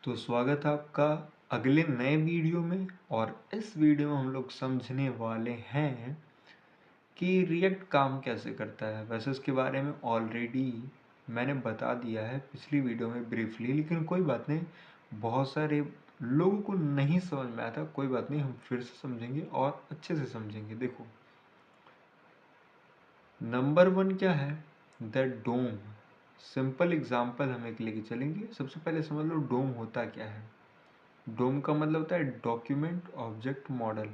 तो स्वागत है आपका अगले नए वीडियो में। और इस वीडियो में हम लोग समझने वाले हैं कि रिएक्ट काम कैसे करता है। वैसे इसके बारे में ऑलरेडी मैंने बता दिया है पिछली वीडियो में ब्रीफली, लेकिन कोई बात नहीं, बहुत सारे लोगों को नहीं समझ में आया था। कोई बात नहीं, हम फिर से समझेंगे और अच्छे से समझेंगे। देखो, नंबर 1 क्या है? The dome. सिंपल एग्जाम्पल हम एक लेके चलेंगे। सबसे पहले समझ लो डोम होता क्या है। डोम का मतलब होता है document object model.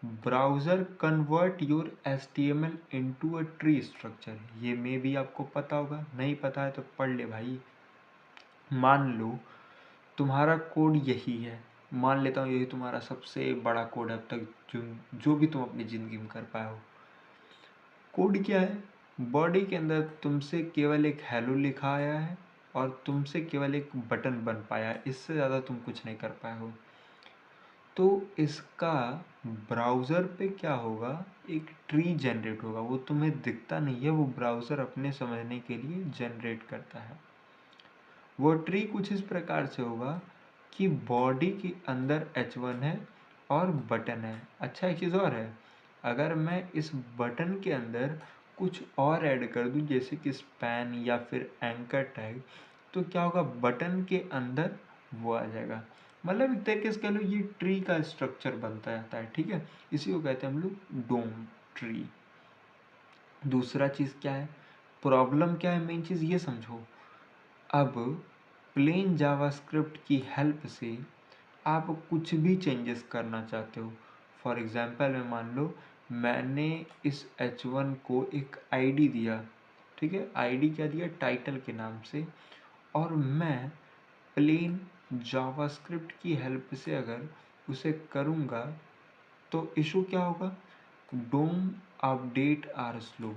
Browser convert your HTML into a tree structure. ये में भी आपको पता होगा, नहीं पता है तो पढ़ ले भाई। मान लो तुम्हारा कोड यही है, मान लेता हूँ यही तुम्हारा सबसे बड़ा कोड है अब तक जो भी तुम अपनी ज़िंदगी में कर पाए हो। कोड क्या है? बॉडी के अंदर तुमसे केवल एक हेलो लिखा आया है और तुमसे केवल एक बटन बन पाया है, इससे ज़्यादा तुम कुछ नहीं कर पाए हो। तो इसका ब्राउज़र पे क्या होगा, एक ट्री जनरेट होगा। वो तुम्हें दिखता नहीं है, वो ब्राउज़र अपने समझने के लिए जनरेट करता है। वो ट्री कुछ इस प्रकार से होगा कि बॉडी के अंदर H1 है और बटन है। अच्छा, एक चीज़ और है, अगर मैं इस बटन के अंदर कुछ और ऐड कर दूं जैसे कि स्पैन या फिर एंकर टैग, तो क्या होगा, बटन के अंदर वो आ जाएगा। मतलब एक तरीके से कह लो ये ट्री का स्ट्रक्चर बनता जाता है। ठीक है, इसी को कहते हैं हम लोग डोम ट्री। दूसरा चीज़ क्या है, प्रॉब्लम क्या है, मेन चीज़ ये समझो। अब प्लेन जावास्क्रिप्ट की हेल्प से आप कुछ भी चेंजेस करना चाहते हो। फॉर एग्जांपल में मान लो मैंने इस H1 को एक आईडी दिया। ठीक है, आईडी क्या दिया, टाइटल के नाम से। और मैं प्लेन जावास्क्रिप्ट की हेल्प से अगर उसे करूँगा तो इशू क्या होगा, डोम अपडेट आर स्लो।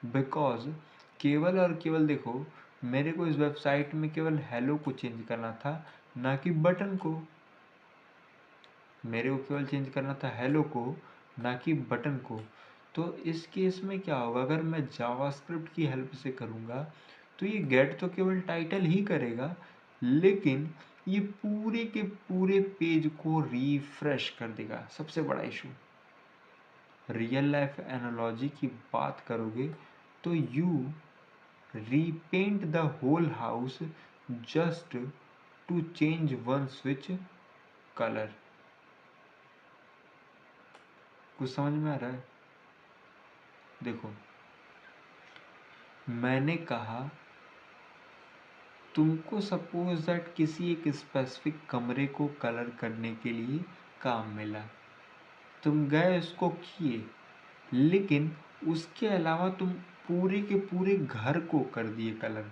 बिकॉज केवल और केवल देखो, मेरे को इस वेबसाइट में केवल हेलो को चेंज करना था, ना कि बटन को। मेरे को केवल चेंज करना था हेलो को, ना कि बटन को। तो इस केस में क्या होगा, अगर मैं जावास्क्रिप्ट की हेल्प से करूँगा तो ये गेट तो केवल टाइटल ही करेगा, लेकिन ये पूरे के पूरे पेज को रिफ्रेश कर देगा। सबसे बड़ा इशू, रियल लाइफ एनालॉजी की बात करोगे तो you repaint the whole house just to change one switch colour. कुछ समझ में आ रहा है? देखो, मैंने कहा तुमको सपोज दैट किसी एक स्पेसिफिक कमरे को कलर करने के लिए काम मिला, तुम गए उसको किए, लेकिन उसके अलावा तुम पूरे के पूरे घर को कर दिए कलर।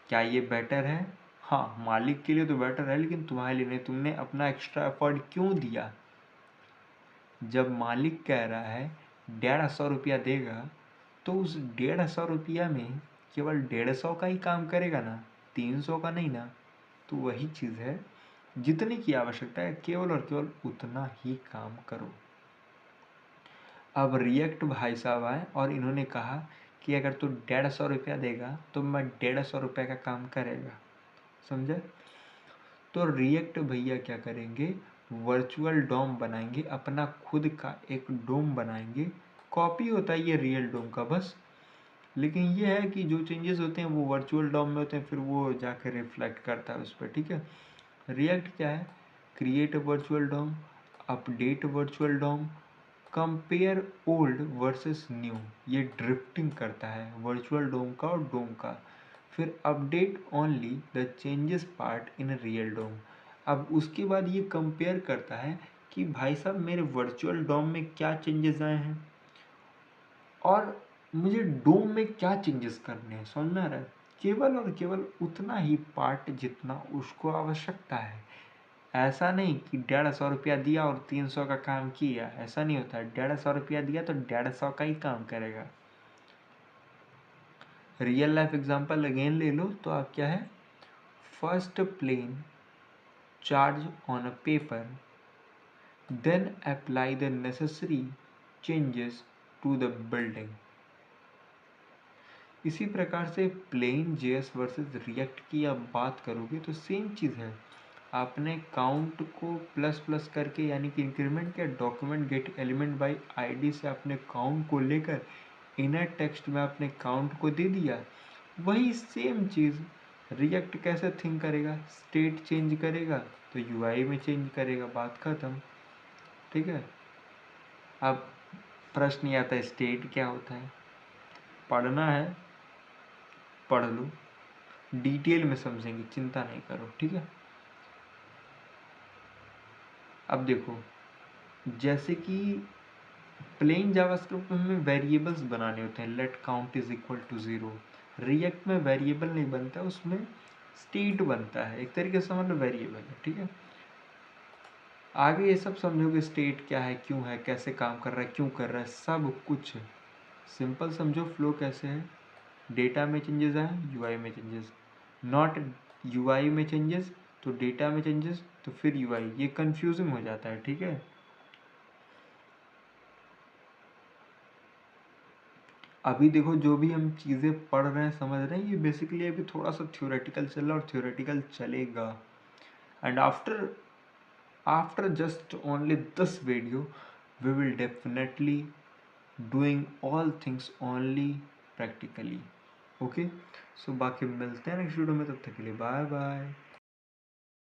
क्या ये बेटर है? हाँ, मालिक के लिए तो बेटर है, लेकिन तुम्हारे लिए नहीं। तुमने अपना एक्स्ट्रा एफर्ट क्यों दिया? जब मालिक कह रहा है 150 रुपया देगा, तो उस 150 रुपया में केवल 150 का ही काम करेगा ना, 300 का नहीं ना। तो वही चीज़ है, जितने की आवश्यकता है केवल और केवल उतना ही काम करो। अब रिएक्ट भाई साहब आए और इन्होंने कहा कि अगर तू 150 रुपया देगा तो मैं 150 रुपये का काम करेगा। समझे? तो रिएक्ट भैया क्या करेंगे, वर्चुअल डोम बनाएंगे, अपना खुद का एक डोम बनाएंगे। कॉपी होता है ये रियल डोम का बस, लेकिन ये है कि जो चेंजेस होते हैं वो वर्चुअल डोम में होते हैं, फिर वो जाकर रिफ्लेक्ट करता है उस पर। ठीक है, रिएक्ट क्या है, create virtual DOM, update virtual DOM, compare old versus new. ये ड्रिफ्टिंग करता है वर्चुअल डोम का और डोम का। फिर update only the changes part in real DOM. अब उसके बाद ये कंपेयर करता है कि भाई साहब मेरे वर्चुअल डोम में क्या चेंजेस आए हैं और मुझे डोम में क्या चेंजेस करने हैं। समझ में आ रहा है? केवल और केवल उतना ही पार्ट जितना उसको आवश्यकता है। ऐसा नहीं कि 150 रुपया दिया और 300 का काम किया, ऐसा नहीं होता है। 150 रुपया दिया तो 150 का ही काम करेगा। रियल लाइफ एग्जांपल अगेन ले लो तो आप क्या है, first plan charge on a paper, then apply the necessary changes to the building. इसी प्रकार से प्लेन जेएस वर्सेस रिएक्ट की आप बात करोगे तो सेम चीज़ है। आपने काउंट को प्लस प्लस करके यानी कि इंक्रीमेंट किया, document gate element by ID से आपने काउंट को लेकर इनर टेक्स्ट में आपने काउंट को दे दिया। वही सेम चीज़ रिएक्ट कैसे थिंक करेगा, स्टेट चेंज करेगा तो यूआई में चेंज करेगा, बात खत्म। ठीक है। अब प्रश्न ये आता है स्टेट क्या होता है। पढ़ना है पढ़ लो, डिटेल में समझेंगे, चिंता नहीं करो। ठीक है। अब देखो, जैसे कि प्लेन जावास्क्रिप्ट में हमें वेरिएबल्स बनाने होते हैं, let count is equal to 0। React में वेरिएबल नहीं बनता, उसमें स्टेट बनता है, एक तरीके से मतलब वेरिएबल है। ठीक है। आगे ये सब समझोगे, स्टेट क्या है, क्यों है, कैसे काम कर रहा है, क्यों कर रहा है, सब कुछ सिंपल समझो। फ्लो कैसे है, डेटा में चेंजेस आए, यूआई में चेंजेस, नॉट यूआई में चेंजेस तो डेटा में चेंजेस तो फिर यूआई, ये कंफ्यूजिंग हो जाता है। ठीक है। अभी देखो, जो भी हम चीज़ें पढ़ रहे हैं, समझ रहे हैं, ये बेसिकली अभी थोड़ा सा थ्योरेटिकल चल रहा है और थ्योरेटिकल चलेगा। And after just only this video we will definitely doing all things only practically. Okay. So बाकी मिलते हैं नेक्स्ट वीडियो में, तब तक के लिए बाय बाय।